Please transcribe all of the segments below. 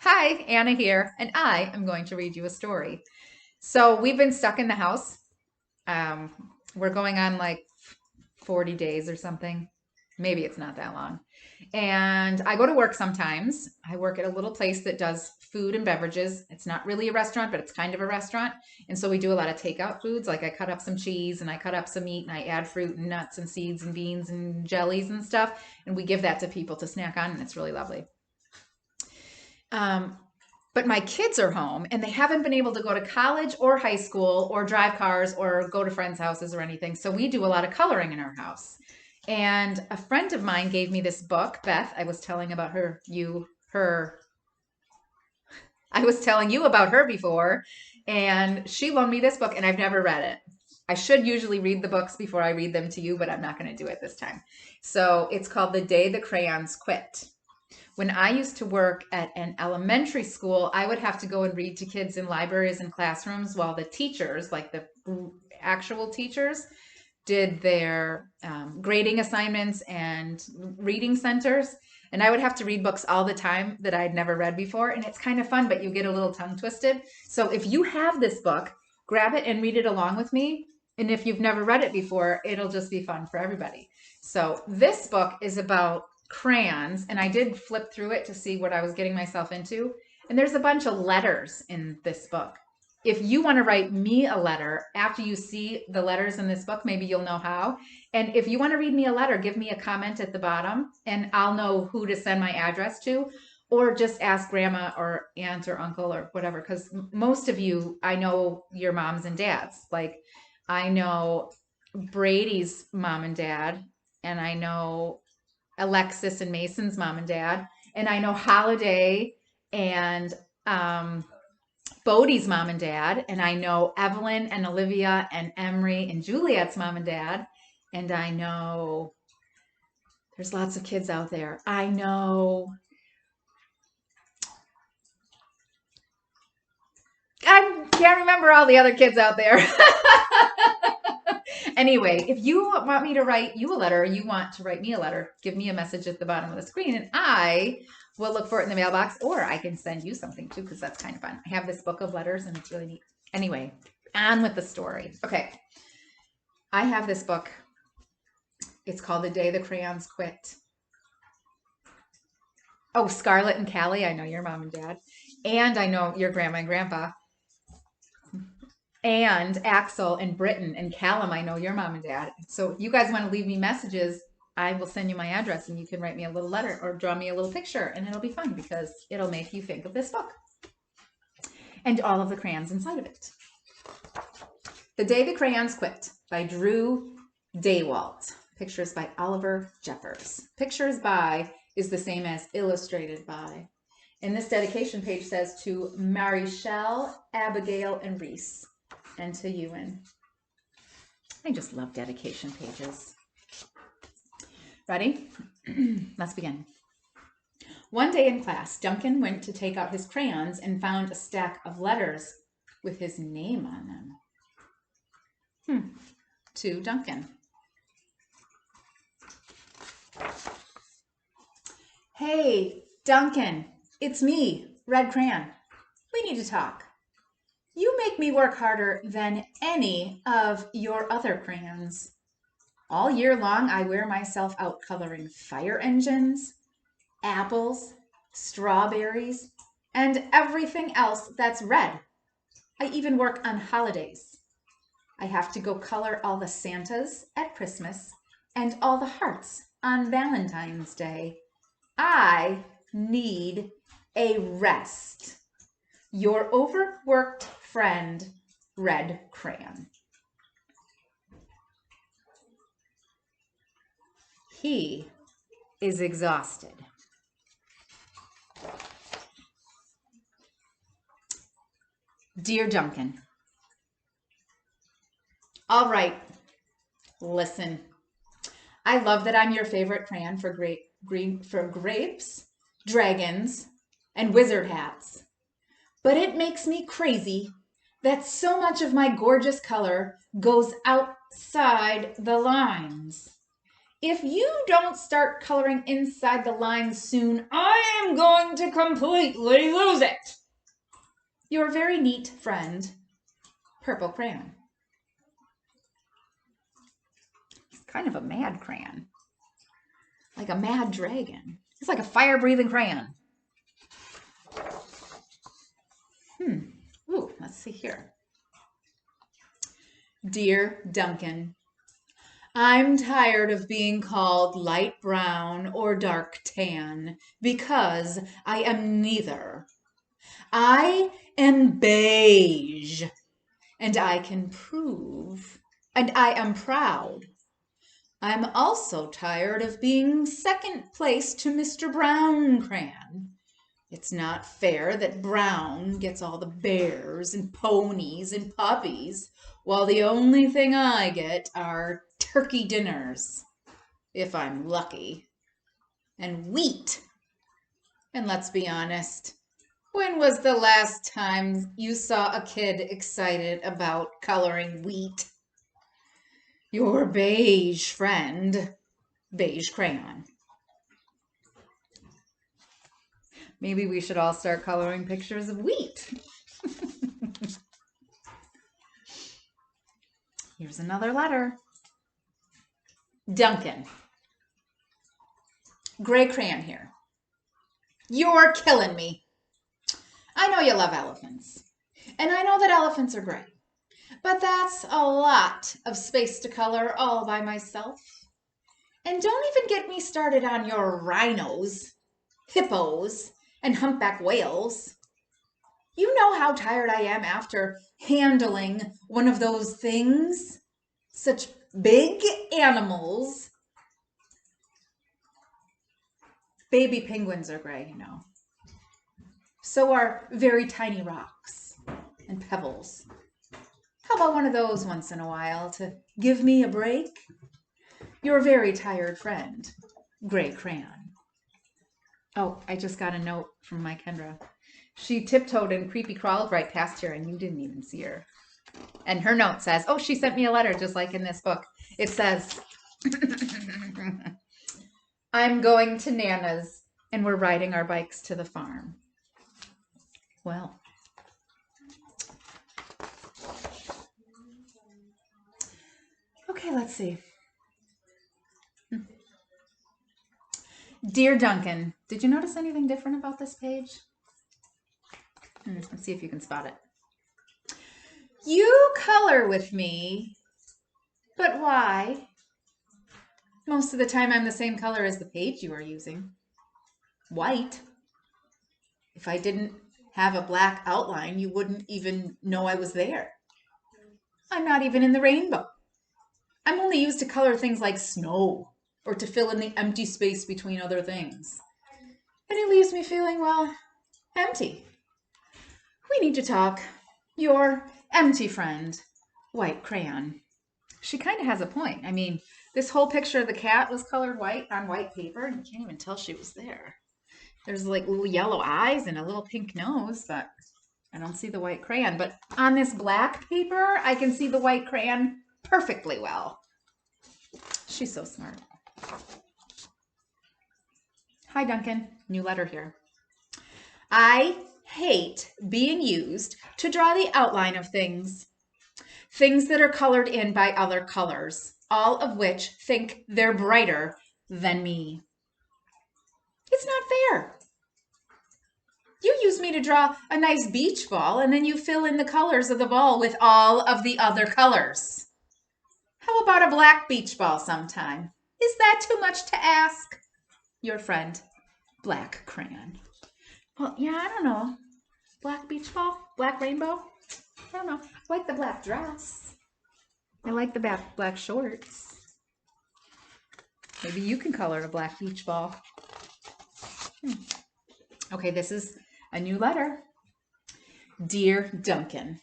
Hi, Anna here, and I am going to read you a story. So we've been stuck in the house. Um, we're going on like 40 days or something. Maybe it's not that long. And I go to work sometimes. I work at a little place that does food and beverages. It's not really a restaurant, but it's kind of a restaurant. And so we do a lot of takeout foods. Like I cut up some cheese and I cut up some meat and I add fruit and nuts and seeds and beans and jellies and stuff. And we give that to people to snack on, and it's really lovely. Um, but my kids are home and they haven't been able to go to college or high school or drive cars or go to friends' houses or anything. So we do a lot of coloring in our house. And a friend of mine gave me this book, Beth. I was telling you about her before, and she loaned me this book, and I've never read it. I should usually read the books before I read them to you, but I'm not going to do it this time. So it's called The Day the Crayons Quit. When I used to work at an elementary school, I would have to go and read to kids in libraries and classrooms while the teachers, like the actual teachers, did their grading assignments and reading centers. And I would have to read books all the time that I'd never read before. And it's kind of fun, but you get a little tongue twisted. So if you have this book, grab it and read it along with me. And if you've never read it before, it'll just be fun for everybody. So this book is about crayons, and I did flip through it to see what I was getting myself into. And there's a bunch of letters in this book. If you want to write me a letter after you see the letters in this book, maybe you'll know how. And if you want to read me a letter, give me a comment at the bottom and I'll know who to send my address to, or just ask grandma or aunt or uncle or whatever. Because most of you, I know your moms and dads. Like I know Brady's mom and dad, and I know Alexis and Mason's mom and dad, and I know Holiday and um, Bodie's mom and dad, and I know Evelyn and Olivia and Emery and Juliet's mom and dad, and I know there's lots of kids out there. I can't remember all the other kids out there. Anyway, if you want me to write you a letter, or you want to write me a letter, give me a message at the bottom of the screen and I will look for it in the mailbox, or I can send you something too, because that's kind of fun. I have this book of letters and it's really neat. Anyway, on with the story. Okay. I have this book. It's called The Day the Crayons Quit. Oh, Scarlett and Callie, I know your mom and dad. And I know your grandma and grandpa. And Axel and Britton and Callum, I know your mom and dad. So if you guys want to leave me messages, I will send you my address and you can write me a little letter or draw me a little picture, and it'll be fun because it'll make you think of this book and all of the crayons inside of it. The Day the Crayons Quit by Drew Daywalt. Pictures by Oliver Jeffers. Pictures by is the same as illustrated by. And this dedication page says to Marichelle, Abigail, and Reese, and to Ewan. I just love dedication pages. Ready? Let's begin. One day in class, Duncan went to take out his crayons and found a stack of letters with his name on them. To Duncan. Hey, Duncan, it's me, Red Crayon. We need to talk. You make me work harder than any of your other crayons. All year long, I wear myself out coloring fire engines, apples, strawberries, and everything else that's red. I even work on holidays. I have to go color all the Santas at Christmas and all the hearts on Valentine's Day. I need a rest. Your overworked friend, Red Crayon. He is exhausted. Dear Duncan, all right, listen. I love that I'm your favorite crayon for grapes, dragons, and wizard hats. But it makes me crazy that so much of my gorgeous color goes outside the lines. If you don't start coloring inside the lines soon, I am going to completely lose it. Your very neat friend, Purple Crayon. It's kind of a mad crayon. Like a mad dragon. It's like a fire-breathing crayon. Ooh, let's see here. Dear Duncan, I'm tired of being called light brown or dark tan because I am neither. I am beige, and I can prove, and I am proud. I'm also tired of being second place to Mr. Brown Crayon. It's not fair that Brown gets all the bears and ponies and puppies, while the only thing I get are turkey dinners, if I'm lucky, and wheat. And let's be honest, when was the last time you saw a kid excited about coloring wheat? Your beige friend, Beige Crayon. Maybe we should all start coloring pictures of wheat. Here's another letter. Duncan. Gray crayon here. You're killing me. I know you love elephants, and I know that elephants are great, but that's a lot of space to color all by myself. And don't even get me started on your rhinos, hippos, and humpback whales. You know how tired I am after handling one of those things. Such big animals. Baby penguins are gray, you know. So are very tiny rocks and pebbles. How about one of those once in a while to give me a break? Your very tired friend, Gray Crayon. Oh, I just got a note from my Kendra. She tiptoed and creepy crawled right past here and you didn't even see her. And her note says, oh, she sent me a letter just like in this book. It says, I'm going to Nana's and we're riding our bikes to the farm. Well, okay, let's see. Dear Duncan, did you notice anything different about this page? Let's see if you can spot it. You color with me, but why? Most of the time I'm the same color as the page you are using. White. If I didn't have a black outline, you wouldn't even know I was there. I'm not even in the rainbow. I'm only used to color things like snow or to fill in the empty space between other things. And it leaves me feeling, well, empty. We need to talk. Your empty friend, White Crayon. She kind of has a point. I mean, this whole picture of the cat was colored white on white paper, and you can't even tell she was there. There's like little yellow eyes and a little pink nose, but I don't see the white crayon. But on this black paper, I can see the white crayon perfectly well. She's so smart. Hi, Duncan. New letter here. I hate being used to draw the outline of things. Things that are colored in by other colors, all of which think they're brighter than me. It's not fair. You use me to draw a nice beach ball, and then you fill in the colors of the ball with all of the other colors. How about a black beach ball sometime? Is that too much to ask? Your friend, Black Crayon. Well, yeah, I don't know. Black beach ball? Black rainbow? I don't know. I like the black dress. I like the black shorts. Maybe you can color a black beach ball. Okay, this is a new letter. Dear Duncan,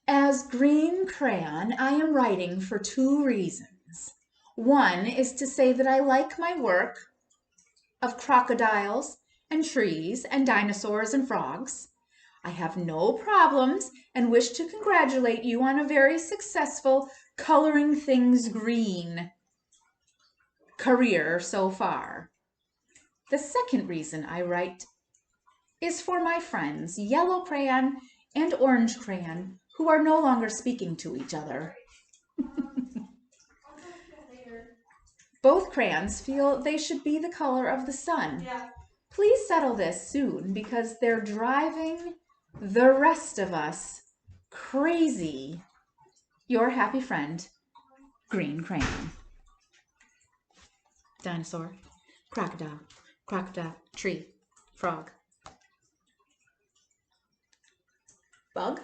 as Green Crayon, I am writing for 2 reasons. One is to say that I like my work of crocodiles and trees and dinosaurs and frogs. I have no problems and wish to congratulate you on a very successful coloring things green. career so far. The second reason I write is for my friends, Yellow Crayon and Orange Crayon, who are no longer speaking to each other. Both crayons feel they should be the color of the sun. Yeah. Please settle this soon because they're driving the rest of us crazy. Your happy friend, Green Crayon. Dinosaur, crocodile, crocodile, tree, frog. Bug?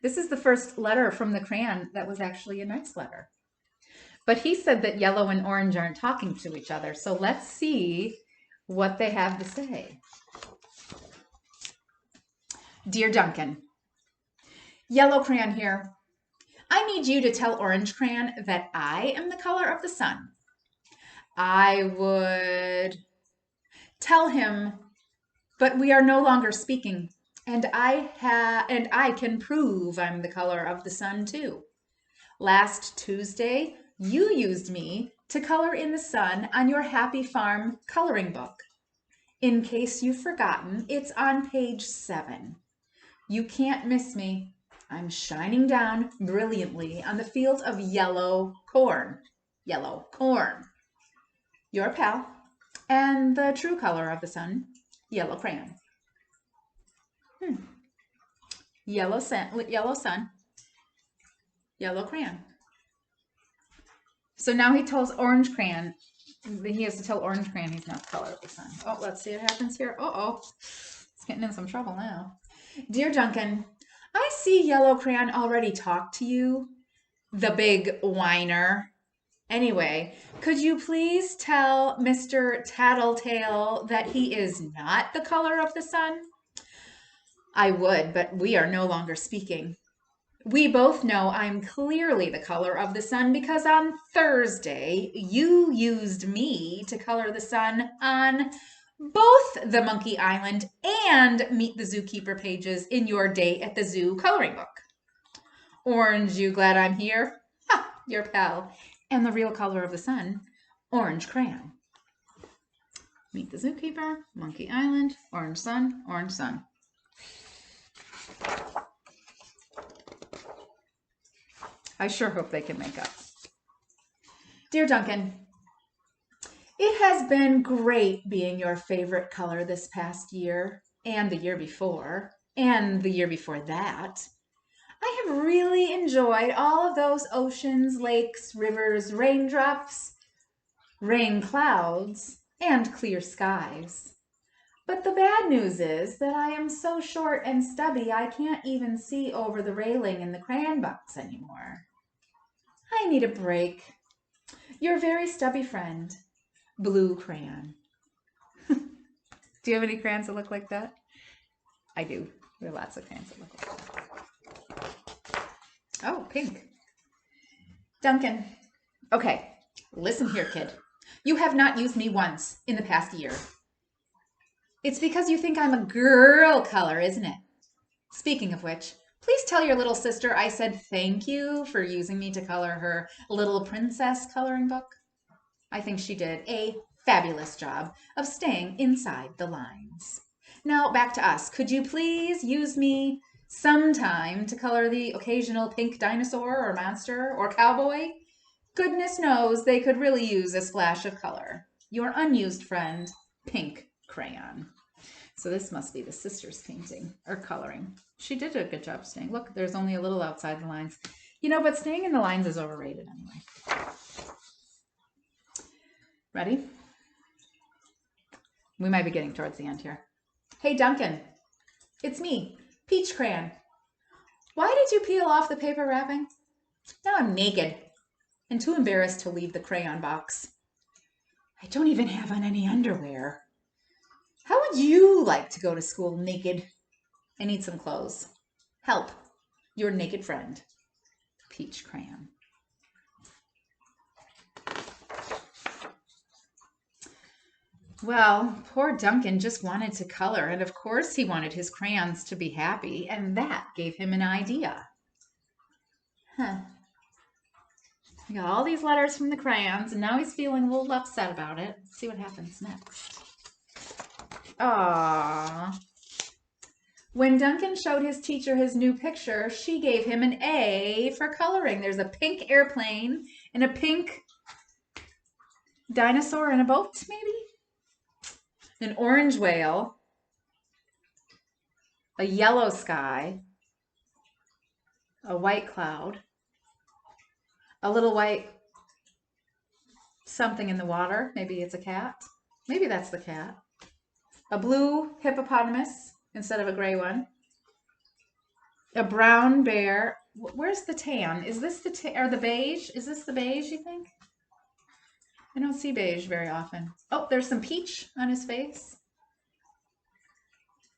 This is the first letter from the crayon that was actually a nice letter. But he said that yellow and orange aren't talking to each other. So let's see what they have to say. Dear Duncan, Yellow Crayon here. I need you to tell Orange Crayon that I am the color of the sun. I would tell him, but we are no longer speaking, and I can prove I'm the color of the sun too. Last Tuesday, you used me to color in the sun on your Happy Farm coloring book. In case you've forgotten, it's on page 7. You can't miss me. I'm shining down brilliantly on the field of yellow corn. Yellow corn. Your pal, and the true color of the sun, Yellow Crayon. Yellow sun, Yellow Crayon. So now he tells Orange Crayon, he has to tell Orange Crayon he's not the color of the sun. Oh, let's see what happens here. Uh-oh, it's getting in some trouble now. Dear Duncan, I see Yellow Crayon already talked to you, the big whiner. Anyway, could you please tell Mr. Tattletale that he is not the color of the sun? I would, but we are no longer speaking. We both know I'm clearly the color of the sun because on Thursday you used me to color the sun on both the Monkey Island and Meet the Zookeeper pages in your Day at the Zoo coloring book. Orange, you glad I'm here? Ha, your pal. And the real color of the sun, Orange Crayon. Meet the Zookeeper, Monkey Island, Orange Sun, Orange Sun. I sure hope they can make up. Dear Duncan, it has been great being your favorite color this past year, and the year before, and the year before that. I have really enjoyed all of those oceans, lakes, rivers, raindrops, rain clouds, and clear skies. But the bad news is that I am so short and stubby I can't even see over the railing in the crayon box anymore. I need a break. Your very stubby friend, Blue Crayon. Do you have any crayons that look like that? I do. There are lots of crayons that look like that. Oh, pink. Duncan. Okay, listen here, kid. You have not used me once in the past year. It's because you think I'm a girl color, isn't it? Speaking of which, please tell your little sister I said thank you for using me to color her Little Princess coloring book. I think she did a fabulous job of staying inside the lines. Now back to us. Could you please use me sometime to color the occasional pink dinosaur or monster or cowboy? Goodness knows they could really use a splash of color. Your unused friend, Pink Crayon. So this must be the sister's painting or coloring. She did a good job staying. Look, there's only a little outside the lines. You know, but staying in the lines is overrated anyway. Ready? We might be getting towards the end here. Hey, Duncan. It's me, Peach Crayon. Why did you peel off the paper wrapping? Now I'm naked and too embarrassed to leave the crayon box. I don't even have on any underwear. How would you like to go to school naked? I need some clothes. Help, your naked friend, Peach Crayon. Well, poor Duncan just wanted to color, and of course he wanted his crayons to be happy, and that gave him an idea. We got all these letters from the crayons, and now he's feeling a little upset about it. Let's see what happens next. Aww. When Duncan showed his teacher his new picture, she gave him an A for coloring. There's a pink airplane and a pink dinosaur in a boat, maybe? An orange whale, a yellow sky, a white cloud, a little white something in the water. Maybe it's a cat. Maybe that's the cat. A blue hippopotamus instead of a gray one. A brown bear. Where's the tan? Is this the or the beige? Is this the beige, you think? I don't see beige very often. Oh, there's some peach on his face.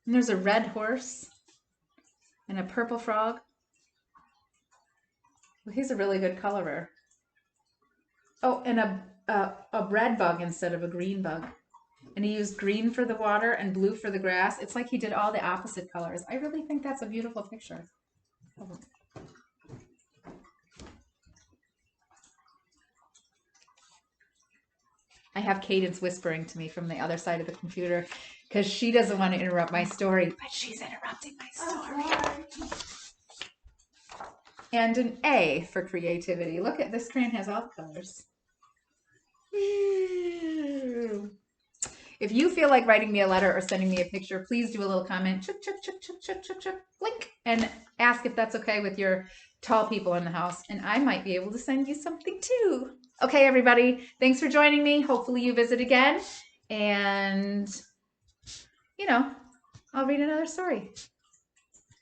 And there's a red horse and a purple frog. Well, he's a really good colorer. Oh, and a red bug instead of a green bug. And he used green for the water and blue for the grass. It's like he did all the opposite colors. I really think that's a beautiful picture. I have Cadence whispering to me from the other side of the computer because she doesn't want to interrupt my story, but she's interrupting my story. And an A for creativity. Look at this crayon has all the colors. If you feel like writing me a letter or sending me a picture, please do a little comment, chuk, chuk, chuk, chuk, chuk, chuk, chuk, blink, and ask if that's okay with your tall people in the house, and I might be able to send you something too. Okay, everybody, thanks for joining me. Hopefully you visit again, and, you know, I'll read another story.